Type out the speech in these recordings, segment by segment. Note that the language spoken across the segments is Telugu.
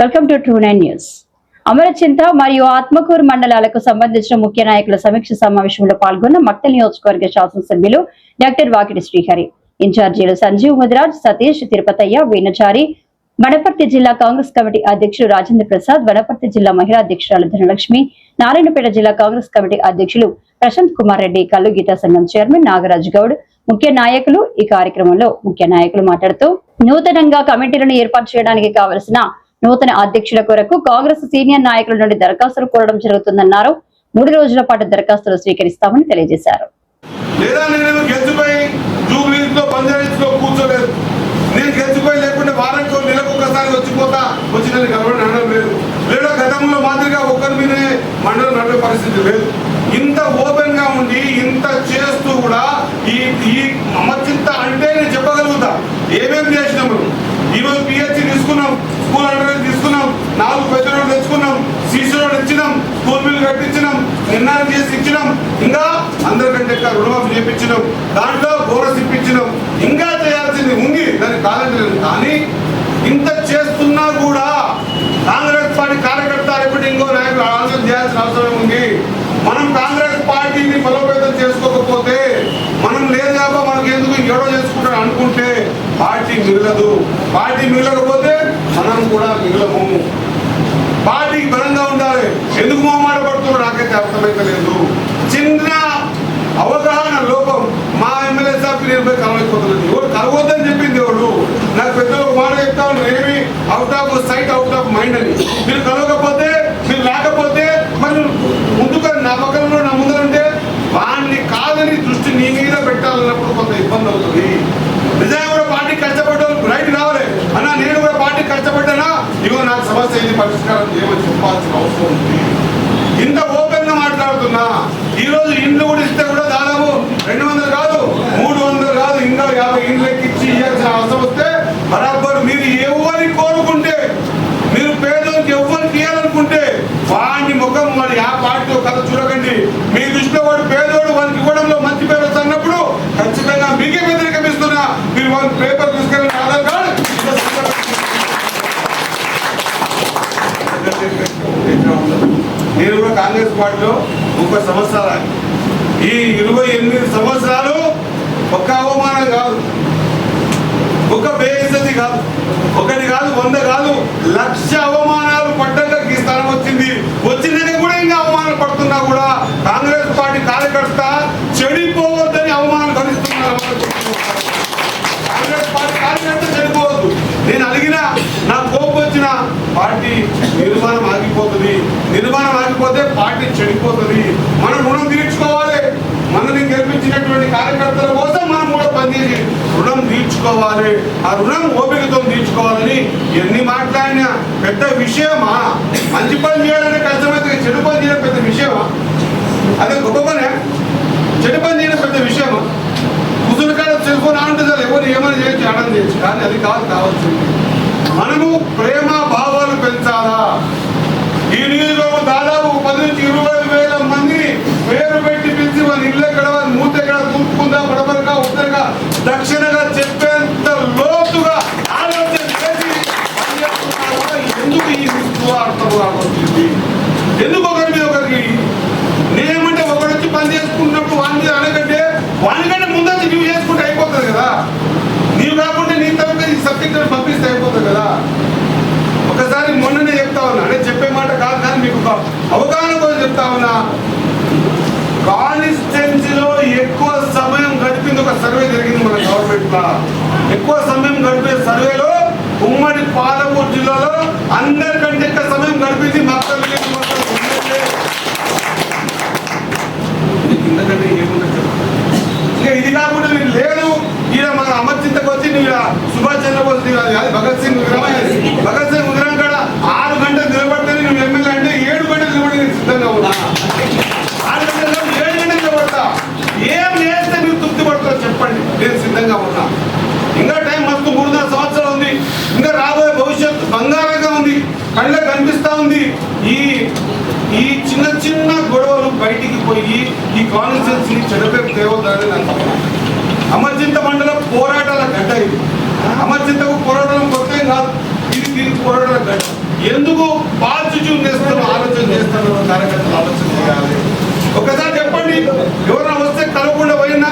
Welcome to true nine news. Amarachinta మరియు ఆత్మకూరు మండలాలకు సంబంధించిన ముఖ్య నాయకుల సమీక్ష సమావేశంలో పాల్గొన్న మక్తల్ నియోజకవర్గ శాసనసభ్యులు డాక్టర్ వాకిటి శ్రీహరి, ఇన్ఛార్జీలు సంజీవ్ ముదిరాజ్, సతీష్, తిరుపతయ్య, వేణుచారి, వనపర్తి జిల్లా కాంగ్రెస్ కమిటీ అధ్యక్షుడు రాజేంద్ర ప్రసాద్, వనపర్తి జిల్లా మహిళా అధ్యక్షురాలు ధనలక్ష్మి, నారాయణపేట జిల్లా కాంగ్రెస్ కమిటీ అధ్యక్షులు ప్రశాంత్ కుమార్ రెడ్డి, కల్లు గీతా సంఘం చైర్మన్ నాగరాజ్ గౌడ్ ముఖ్య నాయకులు. ఈ కార్యక్రమంలో ముఖ్య నాయకులు మాట్లాడుతూ నూతనంగా కమిటీలను ఏర్పాటు చేయడానికి కావలసిన నూతన అధ్యక్షుల కొరకు కాంగ్రెస్ సీనియర్ నాయకుల నుండి దరఖాస్తులు కోరడం జరుగుతుందన్నారు. 3 రోజుల పాటు దరఖాస్తులు స్వీకరిస్తామని తెలియజేశారు. ఇంత ఓపెన్ గా ఉండి ఇంత చేస్తూ కూడా ఈ అమర్చింత అంటే నేను చెప్పగలుగుతా ఏమేమి చేసినాము. ఈరోజు పిహెచ్సి తీసుకున్నాం, స్కూల్ అండర్ తీసుకున్నాం, 4 పెద్ద రోడ్లు తెచ్చుకున్నాం, సీసీ రోడ్ ఇచ్చినాం, స్కూల్ బిల్లు కట్టించినాం, నిర్ణయం చేసి ఇచ్చినాం, ఇంకా అందరికంటే రుణమాఫీ చేయించినాం, దాంట్లో బోనస్ ఇప్పించినాం, ఇంకా చేయాల్సింది ఉంది, దాన్ని కాదంటలేదు. కానీ ఇంత చేస్తున్నా కూడా కాంగ్రెస్ పార్టీ కార్యకర్త ఎప్పుడు ఇంకో నాయకులు ఆలోచన చేయాల్సిన అవసరం ఉంది. మనం కాంగ్రెస్ పార్టీని బలోపేతం చేసుకోకపోతే మనం లేదు కాబట్టి మనకు ఎందుకు ఎవడో చేసుకుంటారు అనుకుంటే పార్టీ మిగలదు. పార్టీ మిగలకపోతే మనం కూడా మిగలము. పార్టీకి బలంగా ఉండాలి. ఎందుకు మొహమాట పడుతుందో నాకైతే అర్థమైతే లేదు. చిన్న అవగాహన లోపం. మా ఎమ్మెల్యే సార్ నేను పోయి కలవకపోతున్నది. ఎవరు కలవద్దని చెప్పింది ఎవరు? నాకు పెద్ద ఒక మాట చెప్తా ఉన్నారు, ఏమి out of sight out of mind అని. మీరు కలవకపోతే, మీరు లేకపోతే మరి ముందుగా నా పక్కన నా ముందర ఉంటే వాడిని కాదని దృష్టి నీ మీద పెట్టాలన్నప్పుడు కొంత ఇబ్బంది అవుతుంది. నిజంగా కూడా పార్టీ కష్టపడ్డాను రైట్ కావాలి అన్నా, నేను కూడా పార్టీ కష్టపడ్డానా, ఇగో నాకు సమస్య ఇది పరిష్కారం చేయమని చెప్పాల్సిన అవసరం ఉంది. ఇంత ఓపెన్ గా మాట్లాడుతున్నా. ఈ రోజు ఇండ్లు కూడా ఇస్తే కూడా దాదాపు 200 కాదు, 300 కాదు, ఇంకా 50 ఇండ్లు ఎక్కించి ఇవ్వాల్సిన అవసరం వస్తే బరాబర్ మీరు ఎవరిని కోరుకుంటే, మీరు పేదోనికి ఎవరికి ఇవ్వాలనుకుంటే వాడిని ముఖం మరి ఆ పార్టీతో కథ చూడకండి. మీ దృష్టిలో వాడు పేదోడు వారికి ఇవ్వడంలో మంచి పేరు వస్తున్నప్పుడు ఖచ్చితంగా మీకే వ్యతిరేకమిస్తున్నా. మీరు వాళ్ళ పేపర్ తీసుకెళ్ళిన ఆధార్ కార్డు నేను కూడా కాంగ్రెస్ పార్టీలో 30 సంవత్సరాలు, ఈ 28 సంవత్సరాలు ఒక్క అవమానం కాదు, ఒక బేఇజ్జతి కాదు, ఒకటి కాదు, 100 కాదు, 1,00,000 అవమానాలు పడ్డాక ఈ స్థానం వచ్చింది. వచ్చిందని కూడా ఇంకా అవమానాలు పడుతున్నా కూడా కాంగ్రెస్ పార్టీ కార్యకర్త చెడిపోవద్దని అవమానాలు భరిస్తున్నారు. కాంగ్రెస్ పార్టీ కార్యకర్త చెడిపోవద్దు. నేను అడిగినా నాకు కోపం వచ్చిన పార్టీ నిర్మాణం ఆగిపోతుంది. నిర్మాణం ఆగిపోతే పార్టీ చెడిపోతుంది. మనం రుణం తీర్చుకోవాలి. మనల్ని గెలిపించినటువంటి కార్యకర్తల కోసం మనం కూడా పనిచేసి రుణం తీర్చుకోవాలి. ఆ రుణం ఓపికతో తీర్చుకోవాలని ఎన్ని మాట్లాడినా పెద్ద విషయమా? మంచి పని చేయాలనే కష్టమైతే చెడు పని చేయడం పెద్ద విషయమా? అదే గొప్ప పనే. చెడు పని చేయడం పెద్ద విషయమా? ముసులుకాడ సెల్ఫోన్ ఆంటే ఎవరు ఏమైనా చేయొచ్చు, ఆనందం చేయొచ్చు. కానీ అది కావాల్సింది మనము ప్రేమ భావాలు పెంచాలా. ఈ నియోజకవర్గం దాదాపు 10 నుంచి 20 వేల మందిని పేరు పెట్టి పిలిచి వాళ్ళ ఇల్లు ఎక్కడ, వాళ్ళ మూత ఎక్కడ, తూర్పుకుందా, పడమరగా, ఉత్తరగా, దక్షిణగా చెప్పేంత లోతుగా ఆలోచన చేసి ఎందుకు ఈ అర్థం వచ్చింది? ఎందుకు ఒకరి మీద ఒకరికి నేనేమంటే ఒకటి వచ్చి పని చేసుకుంటున్నప్పుడు వాని మీద అనకంటే వానికంటే ముందొచ్చి నువ్వు చేసుకుంటే అయిపోతుంది కదా. నీవు కాకుండా నీ తరఫున ఈ సబ్జెక్ట్ పంపిస్తే అయిపోతుంది కదా. ఒకసారి మొన్ననే చెప్తా ఉన్నా, అంటే చెప్పే మాట కాదు కానీ మీకు అవగాహన కోసం చెప్తా ఉన్నా. కాన్స్టిట్యున్సీలో ఎక్కువ సమయం గడిపింది ఒక సర్వే జరిగింది మన గవర్నమెంట్ లో. ఎక్కువ సమయం గడిపే సర్వేలో ఉమ్మడి పాలమూరు జిల్లాలో అందరికంటే ఎక్కువ సమయం గడిపింది మక్తల్. ఎందుకంటే ఏముందంటే ఇక ఇది కాకుండా మీరు లేదు ఈయన మన అమర్చింతకు వచ్చి నువ్వు సుభాష్ చంద్రబోస్ భగత్ సింగ్ విగ్రహం కాడ 6 గంటలు నిలబడితే నువ్వు ఎమ్మెల్యే అంటే 7 గంటలు నిలబడి నేను సిద్ధంగా ఉన్నా. 6 గంటల్లో 7 గంటలు నిలబడతా. ఏం చేస్తే మీరు తృప్తి పడతారో చెప్పండి, నేను సిద్ధంగా ఉన్నా. ఇంకా టైం మస్తు 3.5 సంవత్సరాలు ఉంది. ఇంకా రాబోయే భవిష్యత్తు బంగారంగా ఉంది, కళ్ళకు కనిపిస్తా ఉంది. ఈ చిన్న చిన్న గొడవలు బయటికి పోయి ఈ కాన్స్టిట్యున్సీని చెడపేపు తేవద్దని నాకు. అమర్చింత మండలం పోరాటాల గడ్డ ఇది. అమర్చింతకు పోరాటం కొత్త కాదు. ఇది దీనికి పోరాటం ఎందుకు పాజిటివ్ చేస్తారో ఆలోచన చేస్తారో కార్యకర్తలు ఆలోచన చేయాలి. ఒకసారి చెప్పండి, ఎవరైనా వస్తే కలవకుండా పోయినా,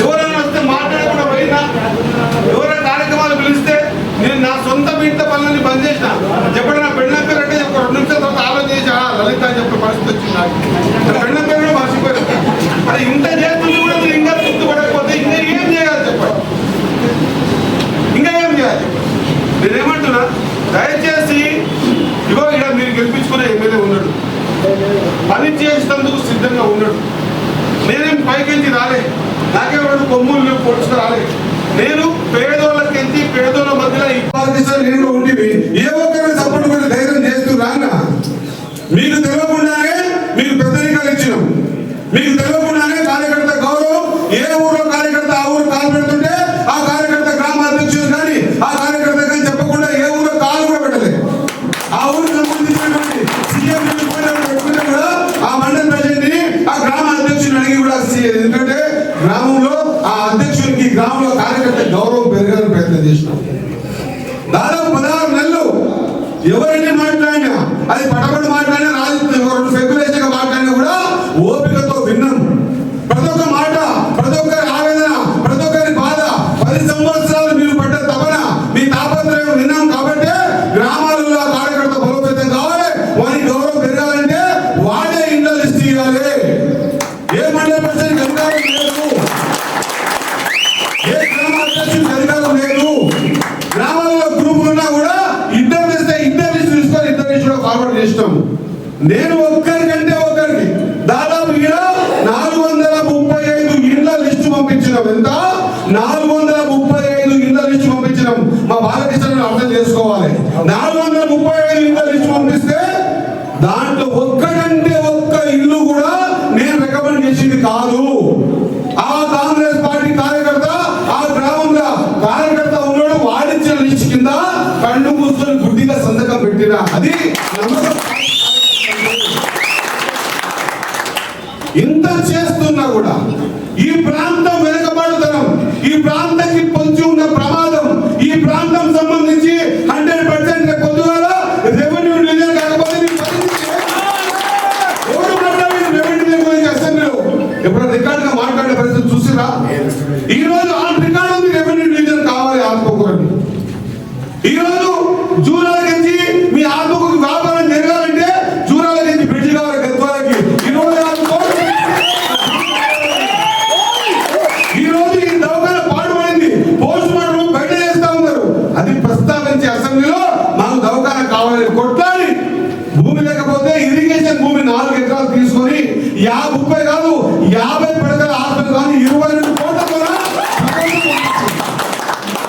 ఎవరైనా వస్తే మాట్లాడకుండా పోయినా, ఎవరైనా కార్యక్రమాలు పిలిస్తే నేను నా సొంత ఇంట్లో పనులని బంద్ చేసిన చెప్పండి. నా పెళ్ళ పేరు అంటే ఒక 2 నిమిషాల తర్వాత ఆలోచన చేసి లలిత అని చెప్పే పరిస్థితి వచ్చింది. నాకు పెళ్ళ పేరు కూడా మర్చిపోయారు. అది ఇంత చేస్తుంది కూడా మీరు ఇంకా గుర్తుపడకపోతే ఇంకా ఏం చేయాలి చెప్పండి, ఇంకా ఏం చేయాలి? నేనేమంటున్నా, దయచేసి ఇగో ఇక్కడ మీరు గెలిపించుకునే ఎమ్మెల్యే ఉన్నాడు, పని చేసేందుకు సిద్ధంగా ఉన్నాడు. నేనేం పైకెంచి రాలే, నాకేవాడు కొమ్ములు పొడుచుకు రాలే. నేను పేదోళ్ళకెంచి పేదోళ్ళ మధ్యలో ఇబ్బంది నేను ఉండి ఏ ఒక్కరిని సపోర్ట్ కూడా ధైర్యం చేస్తూ రానా. మీకు తెలియకుండానే మీకు పెద్దరికాలు ఇచ్చినాం, మీకు తెలియకుండానే కార్యకర్త గౌరవం. ఏ ఊరిలో కార్యకర్త ఆ ఊరు కాలు పెడుతుంటే ఆ కార్యకర్త గ్రామ అధ్యక్షుడు కానీ ఆ కార్యకర్త కానీ చెప్పకుండా ఏ ఊరిలో కాలు కూడా పెట్టలేదు. ఆ ఊరికి సంబంధించినటువంటి సీఎం పెట్టుకుంటే కూడా ఆ మండల ప్రజల్ని ఆ గ్రామ అధ్యక్షుని అడిగి కూడా, ఎందుకంటే గ్రామంలో ఆ అధ్యక్షునికి గ్రామంలో కార్యకర్త గౌరవం పెరగాలని ప్రయత్నం చేసినాం. దాదాపు 16 నెలలు ఎవరైనా మాట్లాడినా, అది పటపడి మాట్లాడినా, రాజకీయ స్పెక్యులేషన్ గా మాట్లాడినా కూడా ఓపికతో విన్నాం. ప్రతి ఒక్క మాట, ప్రతి ఒక్కరి ఆవేదన, ప్రతి ఒక్కరి బాధ, 10 సంవత్సరాలు మీరు పడ్డ తపన, మీ తాపత్రయం విన్నాం. కాబట్టి గ్రామాలలో కార్యకర్త బలోపేతం కావాలి, వారికి గౌరవం పెరగాలంటే వాడే ఇంట్లో లిస్ట్ ఇవ్వాలి. ఏ మండల పరిషత్ అధికారం లేదు, ఏ గ్రామ అధ్యక్షుడికి అధికారం లేదు. గ్రామాలలో గ్రూపులు ఉన్నా కూడా ఇద్దరు లిస్ట్ తీసుకొని ఇద్దరు లిస్ట్ ఫార్వర్డ్ చేస్తాం. నేను ఒక్కరికంటే ఒకరికి దాదాపు 435 ఇండ్ల లిస్టు పంపించినాం. ఎంత? 435 ఇండ్ల లిస్టు పంపించినాం. మా బాలకృష్ణను అర్థం చేసుకోవాలి. 435 ఇండ్ల లిస్టు పంపిస్తే దాంట్లో ఒక్కడంటే ఒక్క ఇల్లు కూడా నేను రికమెండ్ చేసింది కాదు. ఆ కాంగ్రెస్ పార్టీ కార్యకర్త ఆ గ్రామంలో కార్యకర్త ఉన్నాడు, వాడించిన లిస్ట్ కింద కళ్ళు మూసుకొని గుడ్డిగా సంతకం పెట్టిన అది నమ్మకం. ఇంత చేస్తున్నా కూడా ఈ ప్రాంతం వెనుకబడుతనం, ఈ ప్రాంతానికి పొంచి ఉన్న ప్రమాదం, ఈ ప్రాంతం సంబంధించి 100% పొద్దుగాల రెవెన్యూ డివిజన్ కాకపోతే అసెంబ్లీలో ఎప్పుడైనా రికార్డ్ గా మాట్లాడే పరిస్థితి చూసిరా? ఈ రోజు ఆ రికార్డు ఉంది, రెవెన్యూ డివిజన్ కావాలి ఆత్మకూరని. ఈ రోజు జూరాల నుంచి మీ ఆత్మకూరు వ్యాపారం జరగాలంటే జూరాల నుంచి బ్రిడ్జ్ కావాలి గద్వాలకి. ఈ రోజు ఈ దవాఖాన పాడుపడింది, పోస్ట్ మార్టం బయట చేస్తా ఉన్నారు. అది ప్రస్తావించి అసెంబ్లీలో మాకు దవాఖాన కావాలని కొట్లాడి, భూమి లేకపోతే ఇరిగేషన్ భూమి 4 ఎకరాలు తీసుకొని 30 కాదు 50 పడకల హాస్పిటల్ కానీ 22 కోట్ల ద్వారా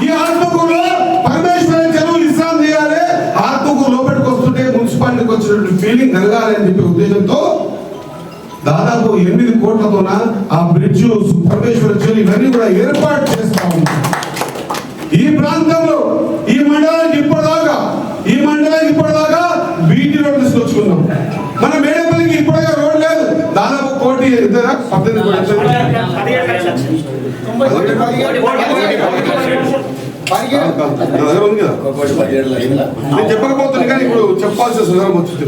ఈ ఆత్మకూరులో పరమేశ్వర చెరువులు ఇస్లాం చేయాలి. ఆత్మకూరు లోపలికి వస్తుంటే మున్సిపాలిటీకి వచ్చినటువంటి ఫీలింగ్ కలగాలి అని చెప్పే ఉద్దేశంతో దాదాపు 8 కోట్లతోన ఆ బ్రిడ్జ్, పరమేశ్వర చెరువు ఇవన్నీ కూడా ఏర్పాటు చేస్తా ఉన్నాం. ఈ ప్రాంతంలో ఈ మండలానికి ఇప్పటిదాకా బీటీ రోడ్ తీసుకొచ్చుకున్నాం. మన మేడపల్లికి ఇప్పటిగా రోడ్ లేదు. దాదాపు 1 కోటి 18 నేను చెప్పకపోతుంది కానీ ఇప్పుడు చెప్పాల్సిన సందర్భం వచ్చింది.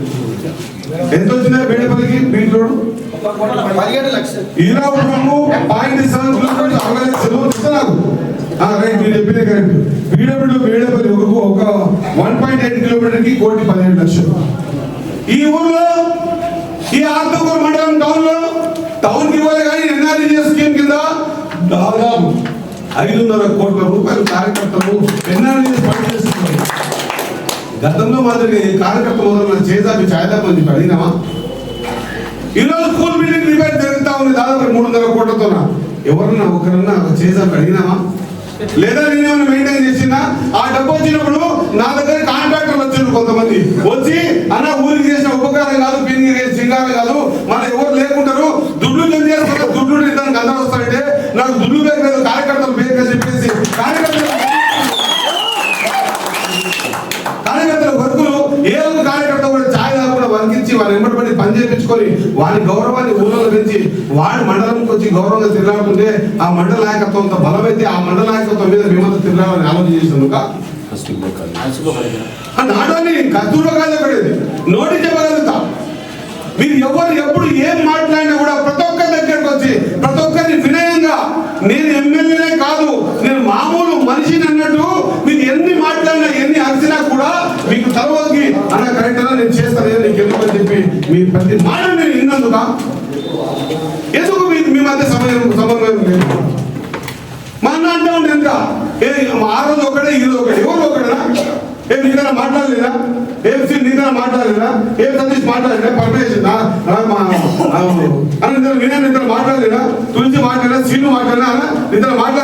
ఎంత వచ్చిందా మేడపల్లికి బీటీ రోడ్? 17 లక్షలు. ఈరాపురము 0.7 కిలోమీటర్లు 60 లక్షలు ఇస్తున్నారు. రైట్, మీరు చెప్పిందే కరెక్ట్. మేడపల్లి ఒక 1.8 కిలోమీటర్ కి 1,17 లక్షలు. ఈ ఊర్లో ఈ ఆత్మకూరు మండలం టౌన్ కి ఇవ్వాలి కానీ ఎన్ఆర్జీఎస్ స్కీమ్ కింద దాదాపు 5.5 కోట్ల రూపాయలు కార్యకర్తలు ఎన్ఆర్జీఎస్ ఫండ్ చేస్తున్నారు. గతంలో మాదిరి కార్యకర్త మొదలు చేదాపి ఛాయదాపి అని చెప్పి అడిగినామా? ఈరోజు స్కూల్ బిల్డింగ్ రిపేర్ జరుగుతా ఉంది దాదాపు 300 కోట్లతో. ఎవరన్నా ఒకరన్నా చేదాపి అడిగినామా? లేదా నేనేమైనా మెయింటైన్ చేసినా? ఆ డబ్బు వచ్చినప్పుడు నా దగ్గర కాంట్రాక్టర్లు వచ్చారు కొంతమంది, వచ్చి అన్న ఊరికి చేసిన ఉపకారం కాదు, పిన్ని సింగారం కాదు, మన ఎవరు లేకుంటారు, దుడ్లు చేసుకుంటారు, దుడ్లు దానికి అందరూ వస్తారంటే నాకు దుడ్లు లేదు, కార్యకర్తలు బేగా చెప్పేసి కార్యకర్తల వర్కులు ఏ ఒక్క కార్యకర్త కూడా ఛాయ్ కాకుండా వరికించి వారిని వెంబడి పని చేయించుకొని వారి గౌరవాన్ని ఊళ్ళో పెంచి వాడి మండలంకి వచ్చి గౌరవంగా తిరగాడుతుంటే ఆ మండల నాయకత్వంతో బలమైతే ఆ మండల నాయకత్వం మీద మేమంతా తిరగాలని ఆలోచన చేసినందుక నాడని కస్తూర్బా కాలేజ్ ఒకటి నోటి చెప్పగలుగుతా. మీరు ఎవరు ఎప్పుడు ఏం మాట్లాడినా కూడా ప్రతి ఒక్కరి దగ్గరకు వచ్చి ప్రతి ఒక్కరిని వినయంగా, నేను ఎమ్మెల్యేనే కాదు, నేను మామూలు మనిషిని అన్నట్టు మీరు ఎన్ని మాట్లాడినా ఎన్ని అరిచినా కూడా మీకు తలవకి అన్న కరెక్ట్ నేను చేస్తాను నీకు ఎందుకని చెప్పి మీ ప్రతి మాట నేను విన్నందుక ఎందుకు మీకు మీ మధ్య సమన్వయం లేదు. మా అన్న అంటే ఉండే ఎంత ఆ రోజు ఒకటే ఈ రోజు ఒకటి ఎవరు ఒకటేనా? ఏం నీకన్నా మాట్లాడలేదా? ఏం సీట్ నీకన్నా మాట్లాడలేదా? ఏం సతీష్ మాట్లాడలేదా? పర్మిషన్ వినయ్ నిద్ర మాట్లాడలేదా? తులసి మాట్లాడలేదా? సీను మాట్లాడలేదా? నిద్ర మాట్లాడ